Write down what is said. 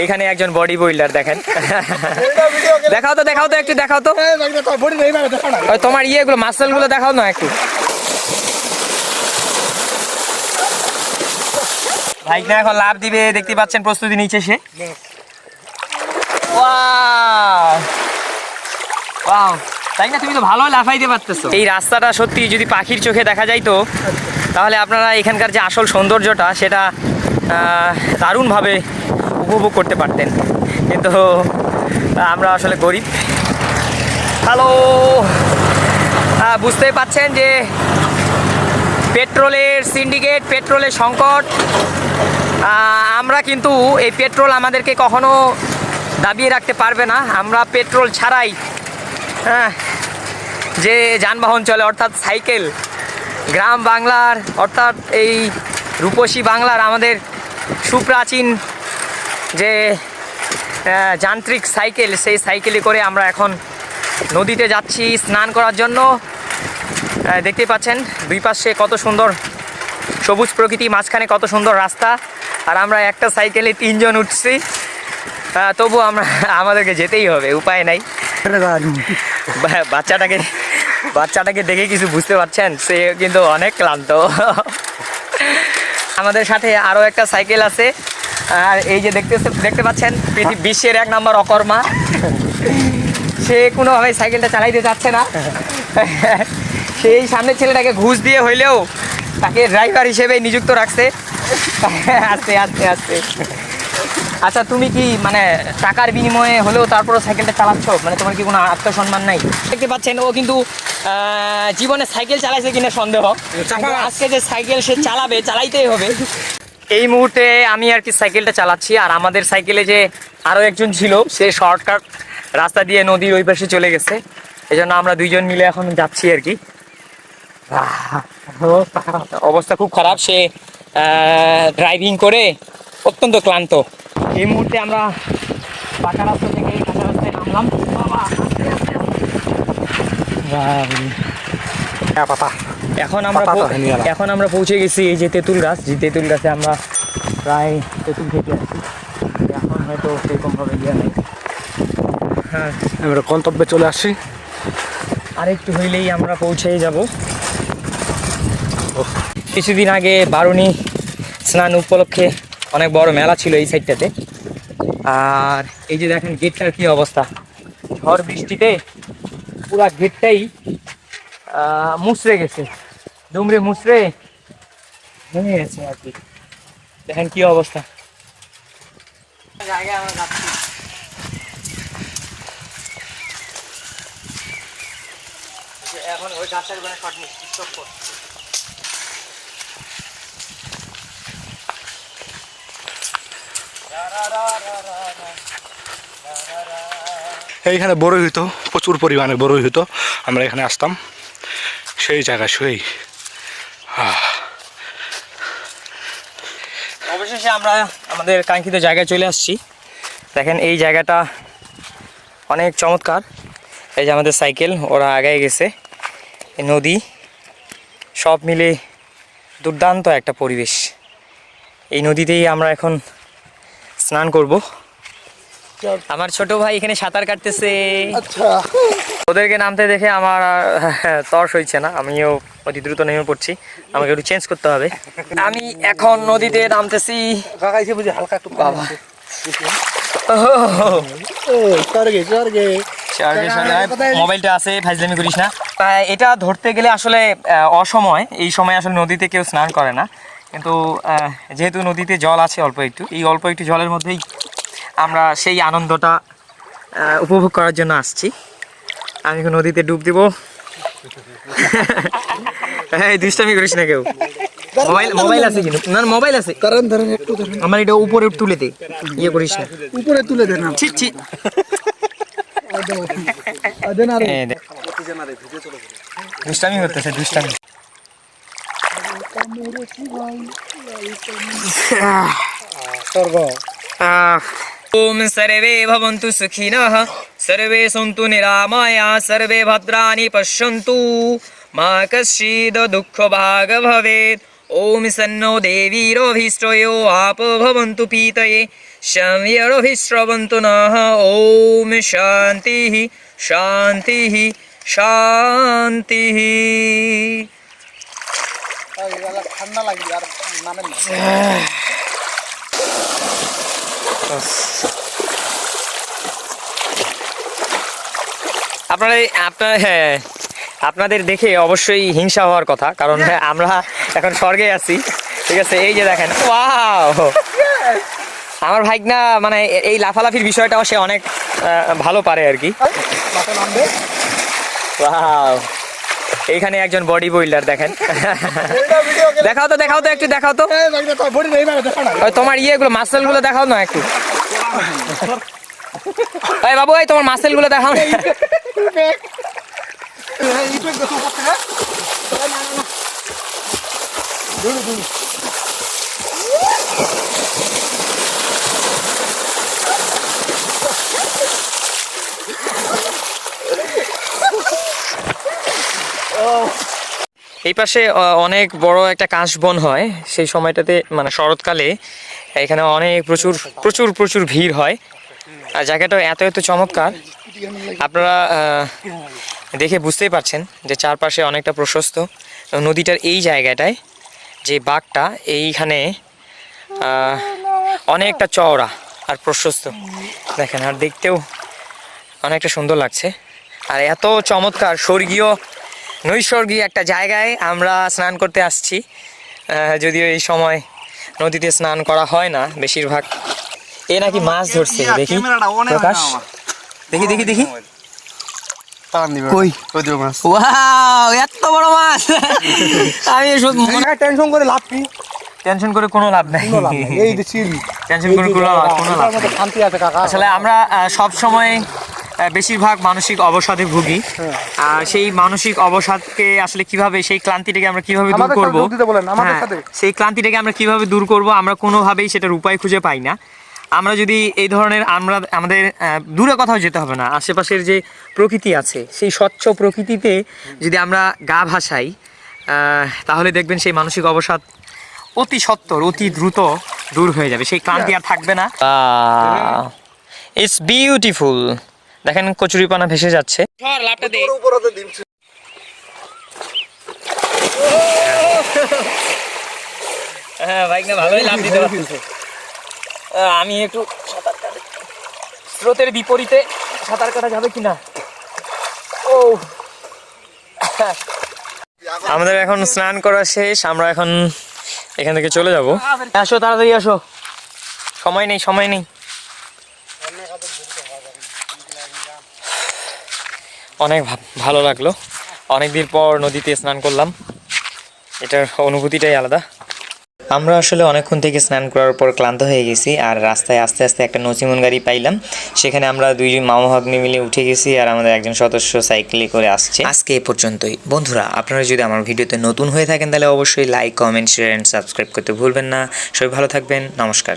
এইখানে একজন body builder দেখেন। দেখাও তো একটু দেখাও তো তোমার ইয়েগুলো মাসেল গুলো দেখাও না একটু। ভাইক না এখন লাভ দিবে, দেখতে পাচ্ছেন প্রস্তুতি নিচ্ছে সে। তাই না, তুমি তো ভালো লাফাইতে পারতেছো। এই রাস্তাটা সত্যি যদি পাখির চোখে দেখা যায় তো তাহলে আপনারা এখানকার যে আসল সৌন্দর্যটা সেটা দারুণভাবে উপভোগ করতে পারতেন, কিন্তু আমরা আসলে গরিব। হ্যালো, বুঝতেই পাচ্ছেন যে পেট্রোলের সিন্ডিকেট, পেট্রোলের সংকট। আমরা কিন্তু এই পেট্রোল আমাদেরকে কখনো দাবিয়ে রাখতে পারবে না। আমরা পেট্রোল ছাড়াই যে যানবাহন চলে, অর্থাৎ সাইকেল, গ্রাম বাংলার অর্থাৎ এই রূপসী বাংলার আমাদের সুপ্রাচীন যে যান্ত্রিক সাইকেল, সেই সাইকেলে করে আমরা এখন নদীতে যাচ্ছি স্নান করার জন্য। দেখতে পাচ্ছেন দুই পাশে কত সুন্দর সবুজ প্রকৃতি, মাঝখানে কত সুন্দর রাস্তা, আর আমরা একটা সাইকেলে 3 জন উঠছি। তবু আমাদেরকে যেতেই হবে, উপায় নাই। বাচ্চাটাকে দেখে কিছু বুঝতে পারছেন, সে কিন্তু অনেক ক্লান্ত। আমাদের সাথে আরও একটা সাইকেল আছে, আর এই যে দেখতে পাচ্ছেন বিশ্বের 1 নম্বর অকর্মা, সে কোনোভাবে সাইকেলটা চালাইতে চাচ্ছে না। সেই সামনের ছেলেটাকে ঘুষ দিয়ে হইলেও তাকে ড্রাইভার হিসেবে নিযুক্ত রাখছে। আস্তে আস্তে আস্তে। আচ্ছা, তুমি কি মানে টাকার বিনিময়ে হলেও তারপরও সাইকেলটা চালাচ্ছ? মানে তোমার কি কোনো আত্মসম্মান নাই? দেখতে পাচ্ছেন ও কিন্তু জীবনে সাইকেল চালাইছে কিনা সন্দেহ। আজকে যে সাইকেল সে চালাইতেই হবে। এই মুহূর্তে আমি আর কি সাইকেলটা চালাচ্ছি, আর আমাদের সাইকেলে যে আরও একজন ছিল সে শর্টকাট রাস্তা দিয়ে নদীর ওই পাশে চলে গেছে, এই জন্য আমরা 2 জন মিলে এখন যাচ্ছি আর কি। অবস্থা খুব খারাপ, সে ড্রাইভিং করে অত্যন্ত ক্লান্ত। এই মুহূর্তে আমরা পাকা রাস্তা থেকে কাঁচা রাস্তায় নামলাম। এখন আমরা পৌঁছে গেছি এই যে তেঁতুল গাছ, যে তেঁতুল গাছে আমরা প্রায় তেঁতুল খেতে আসছি। এখন হয়তো সেরকমভাবে গিয়ে নেই। হ্যাঁ, আমরা গন্তব্যে চলে আসছি। আরেকটু হইলেই আমরা পৌঁছেই যাব। কিছুদিন আগে বারুণী স্নান উপলক্ষে অনেক বড় মেলা ছিল এই সাইডটাতে। আর এই যে দেখেন গেটটার কি অবস্থা, ঝড় বৃষ্টিতে পুরা গেটটাই মুচড়ে গেছে, দুমড়ে মুচড়ে ভেঙে গেছে আর কি। দেখেন কি অবস্থা। জায়গায় আমরা যাচ্ছি। এখন ওই গাছের গোড়ায় শর্ট স্টপ করছে। এইখানে বড়ই হইতো, প্রচুর পরিমাণে বড়ই হইতো, আমরা এখানে আসতাম সেই জায়গায় শুয়েই। অবশেষে আমরা আমাদের কাঙ্ক্ষিত জায়গায় চলে আসছি। দেখেন এই জায়গাটা অনেক চমৎকার। এই যে আমাদের সাইকেল, ওরা আগায় গেছে, নদী, সব মিলে দুর্দান্ত একটা পরিবেশ। এই নদীতেই আমরা এখন স্নান করব। আমার ছোট ভাই এখানে সাঁতার কাটতেছে। আচ্ছা, ওদেরকে নামতে দেখে আমার তর্স হইছে না, আমিও অতি দ্রুত নেমে পড়ছি। আমাকে একটু চেঞ্জ করতে হবে। আমি এখন নদীতে নামতেছি। বাবা, মোবাইলটা আছে, ফাইজলামি করিস না। এটা ধরতে গেলে আসলে অসময়, এই সময় আসলে নদীতে কেউ স্নান করে না, কিন্তু যেহেতু নদীতে জল আছে অল্প একটু, এই অল্প একটু জলের মধ্যেই আমরা সেই আনন্দটা উপভোগ করার জন্য আসছি। আমি নদীতে ডুব দিব। হ্যাঁ, দুষ্টামি করিস না কেউ। মোবাইল আছে কিন্তু, না মোবাইল আছে, আমার এটা উপরে তুলে দে, ইয়ে করিস না, উপরে তুলে দেন। দুষ্টামি করতেছে, দুষ্টামি। ओम सर्वे भवन्तु सुखिनः, सर्वे सन्तु निरामया, सर्वे भद्राणि पश्यन्तु, मा कश्चित् दुःखभाग् भवेत्। ओम सन्नो देवीरोऽभीष्टयो आपो भवन्तु पीतये, शम्यरभिः श्रवन्तु नः ॐ शान्तिः शान्तिः शान्तिः। ঠান্ডা লাগবে আর নামেন না। আপনাদের দেখে অবশ্যই হিংসা হওয়ার কথা, কারণ আমরা এখন স্বর্গে আছি। ঠিক আছে, এই যে দেখেন, ওয়াও, আমার ভাইগনা মানে এই লাফালাফির বিষয়টাও সে অনেক ভালো পারে আর কি। ওয়াও, এইখানে একজন বডি বিল্ডার দেখেন। দেখাও তো একটু দেখাও তো, ওই তোমার ইয়েগুলো মাসেলগুলো দেখাও না একটু। এই বাবু, এই তোমার মাসেলগুলো দেখাও না। এই পাশে অনেক বড় একটা কাশবন হয়, সেই সময়টাতে মানে শরৎকালে এখানে অনেক প্রচুর প্রচুর প্রচুর ভিড় হয়। আর জায়গাটা এত চমৎকার, আপনারা দেখে বুঝতেই পারছেন যে চারপাশে অনেকটা প্রশস্ত। নদীটার এই জায়গাটায় যে বাঁকটা এইখানে অনেকটা চওড়া আর প্রশস্ত দেখেন, আর দেখতেও অনেকটা সুন্দর লাগছে। আর এত চমৎকার স্বর্গীয় নৈসর্গিক একটা জায়গায় আমরা স্নান করতে আসছি। যদিও এই সময় নদীতে স্নান করা হয় না বেশিরভাগ। এ নাকি মাছ ধরছে, দেখি প্রকাশ, দেখি দেখি দেখি, কই ওয়াও, এত বড় মাছ। আমি টেনশন করে লাভ কি? টেনশন করে কোনো লাভ নাই, এই যে চিল টেনশন করে কোনো লাভ নাই। শান্তি আছে কাকা। আসলে আমরা সব সময় বেশিরভাগ মানসিক অবসাদে ভুগি, আর সেই মানসিক অবসাদকে আসলে কিভাবে, সেই ক্লান্তিটাকে আমরা কিভাবে দূর করব, সেই ক্লান্তিটাকে আমরা কিভাবে দূর করব, আমরা কোনোভাবেই সেটার উপায় খুঁজে পাই না। আমরা যদি এই ধরনের আমাদের দূরে কোথাও যেতে হবে না, আশেপাশের যে প্রকৃতি আছে সেই স্বচ্ছ প্রকৃতিতে যদি আমরা গা ভাসাই, তাহলে দেখবেন সেই মানসিক অবসাদ অতি সত্বর অতি দ্রুত দূর হয়ে যাবে, সেই ক্লান্তি আর থাকবে না। It's beautiful. দেখেন কচুরিপানা ভেসে যাচ্ছে। হ্যাঁ ভাই, না ভালোই লাভ দিতে পারতেছে। আমি একটু সাঁতার কাটি, স্রোতের বিপরীতে সাঁতার কাটা যাবে কিনা। ও, আমাদের এখন স্নান করা শেষ, আমরা এখন এখান থেকে চলে যাব। আসো তাড়াতাড়ি আসো, সময় নেই সময় নেই। অনেক ভালো লাগলো, অনেকদিন পর নদীতে স্নান করলাম, এটার অনুভূতিটাই আলাদা। আমরা আসলে অনেকক্ষণ থেকে স্নান করার পর ক্লান্ত হয়ে গেছি, আর রাস্তায় আস্তে আস্তে একটা নচিমন গাড়ি পাইলাম, সেখানে আমরা দুই মামা ভাগ্নে মিলে উঠে গেছি, আর আমাদের একজন সদস্য সাইকেলে করে আসছে। আজকে এ পর্যন্তই বন্ধুরা, আপনারা যদি আমার ভিডিওতে নতুন হয়ে থাকেন তাহলে অবশ্যই like, comment, share and subscribe করতে ভুলবেন না। সবাই ভালো থাকবেন, নমস্কার।